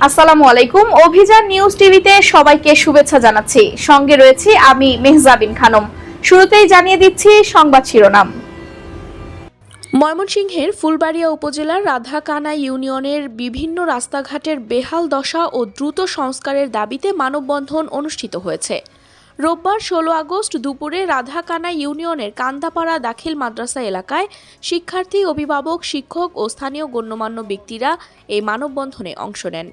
আসসালামু আলাইকুম। অভিযান নিউজ টিভিতে সবাইকে শুভেচ্ছা জানাচ্ছি। সঙ্গে রয়েছি আমি মেহজাবিন খানম। শুরুতেই জানিয়ে দিচ্ছি সংবাদ শিরোনাম। ময়মনসিংহের ফুলবাড়িয়া উপজেলার রাধাকানা ইউনিয়নের বিভিন্ন রাস্তাঘাটের বেহাল দশা ও দ্রুত সংস্কারের দাবিতে মানববন্ধন অনুষ্ঠিত হয়েছে। রোববার ১৬ আগস্ট দুপুরে রাধাকানা ইউনিয়নের কান্দাপাড়া দাখিল মাদ্রাসা এলাকায় শিক্ষার্থী, অভিভাবক, শিক্ষক ও স্থানীয় গণ্যমান্য ব্যক্তিরা এই মানববন্ধনে অংশ নেন।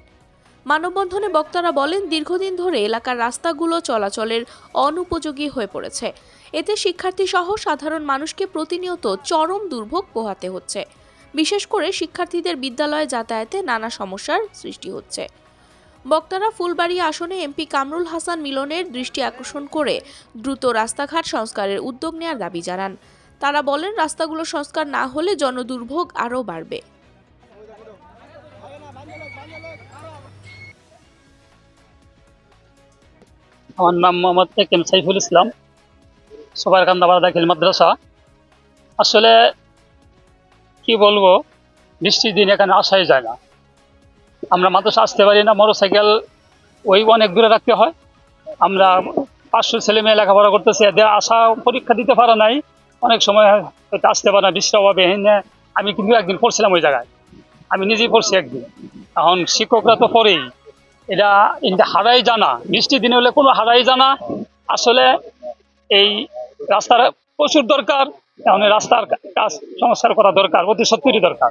মানববন্ধনে বক্তারা বলেন, দীর্ঘদিন ধরে এলাকার রাস্তাগুলো চলাচলের অনুপযোগী হয়ে পড়েছে। এতে শিক্ষার্থী সহ সাধারণ মানুষকে প্রতিনিয়ত চরম দুর্ভোগ পোহাতে হচ্ছে। বিশেষ করে শিক্ষার্থীদের বিদ্যালয়ে যাতায়াতে নানা সমস্যার সৃষ্টি হচ্ছে। বক্তারা ফুলবাড়িয়া আসনে এমপি কামরুল হাসান মিলনের দৃষ্টি আকর্ষণ করে দ্রুত রাস্তাঘাট সংস্কারের উদ্যোগ নেওয়ার দাবি জানান। তারা বলেন, রাস্তাগুলো সংস্কার না হলে জনদুর্ভোগ আরও বাড়বে। আমার নাম মোহাম্মদ একেম সাইফুল ইসলাম, সুপার কান্দাপাড়া দাখিল মাদ্রাসা। আসলে কি বলবো, বৃষ্টির দিন এখানে আসাই যায় না। আমরা মাদ্রাসা আসতে পারি না, মোটরসাইকেল ওই অনেক দূরে রাখতে হয়। আমরা 500 ছেলে মেয়ে লেখাপড়া করতেছি, এদের আসা পরীক্ষা দিতে পারা নাই, অনেক সময় হয়তো আসতে পারে না বৃষ্টির অভাবে। আমি কিন্তু একদিন পড়ছিলাম ওই জায়গায়, আমি নিজেই পড়ছি একদিন। এখন শিক্ষকরা তো পড়েই, এটা হারাই জানা, বৃষ্টির দিনে হলে কোনো হারাই জানা। আসলে এই রাস্তার প্রচুর দরকার, এখন রাস্তার কাজ সংস্কার করা দরকার, অতি সত্তরই দরকার।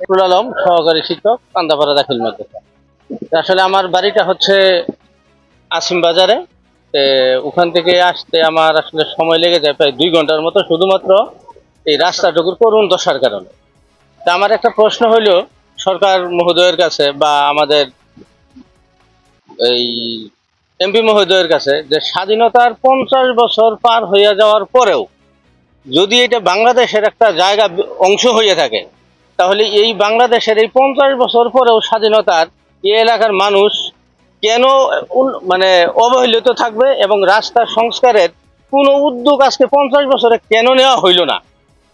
রুল আলম, সহকারী শিক্ষক, কান্দাপাড়া দাখিল মাদ্রাসা। আসলে আমার বাড়িটা হচ্ছে আসিম বাজারে। ওখান থেকে আসতে আমার আসলে সময় লেগে যায় প্রায় 2 ঘন্টার মতো, শুধুমাত্র এই রাস্তাটুকুর করুণ দশার কারণে। তা আমার একটা প্রশ্ন হইল সরকার মহোদয়ের কাছে বা আমাদের এই এমপি মহোদয়ের কাছে, যে স্বাধীনতার 50 বছর পার হইয়া যাওয়ার পরেও যদি এটা বাংলাদেশের একটা জায়গা অংশ হয়ে থাকে, তাহলে এই বাংলাদেশের এই 50 বছর পরেও স্বাধীনতার এই এলাকার মানুষ কেন মানে অবহেলিত থাকবে, এবং রাস্তা সংস্কারের কোনো উদ্যোগ আজকে 50 বছরে কেন নেওয়া হইল না?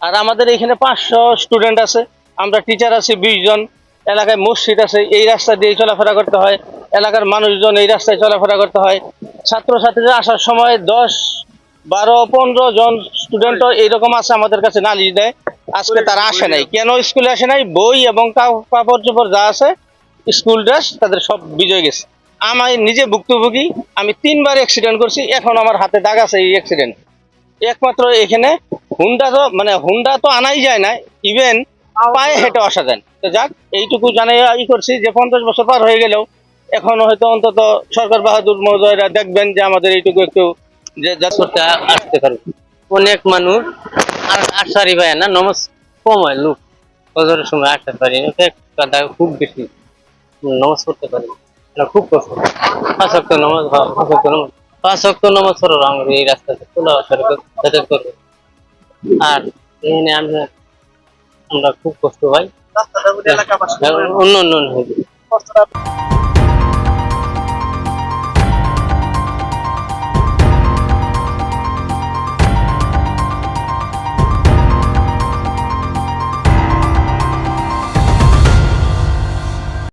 আর আমাদের এখানে 500 স্টুডেন্ট আছে, আমরা টিচার আছি 20 জন, এলাকায় মসজিদ আছে, এই রাস্তা দিয়ে চলাফেরা করতে হয়, এলাকার মানুষজন এই রাস্তায় চলাফেরা করতে হয়। ছাত্রছাত্রীরা আসার সময় 10, 12, 15 জন স্টুডেন্টও এইরকম আছে, আমাদের কাছে নালিশ দেয় আজকে তারা আসে নাই। কেন স্কুলে আসে নাই? বই এবং কাপড় চোপড় যা আছে, স্কুল ড্রেস, তাদের সব বিজয় গেছে। আমি নিজে ভুক্তভোগী, আমি 3বার অ্যাক্সিডেন্ট করছি, এখন আমার হাতে দাগ আছে এই অ্যাক্সিডেন্ট। একমাত্র এখানে হুন্ডা তো আনাই যায় না, ইভেন পায়ে হেঁটে আসা যায়। তো যাক, এইটুকু জানাই করছি যে 50 বছর পার হয়ে গেলেও এখন হয়তো অন্তত সরকার বাহাদুর মহোদয়রা দেখবেন যে আমাদের এইটুকু একটু যে করতে আসতে পারবে। অনেক মানুষ আর আসারই পায় না, নমাজ কম হয়, লোক ফজরের সময় আসতে পারি না, খুব বেশি নমাজ পড়তে পারি না, খুব কষ্ট। 5 ওয়াক্ত নমাজ, 5 ওয়াক্ত নমাজ পড়ো আমার এই রাস্তাতে খোলা যাতায়াত করবে। আর এখানে আমরা খুব কষ্ট পাই, অন্য অন্য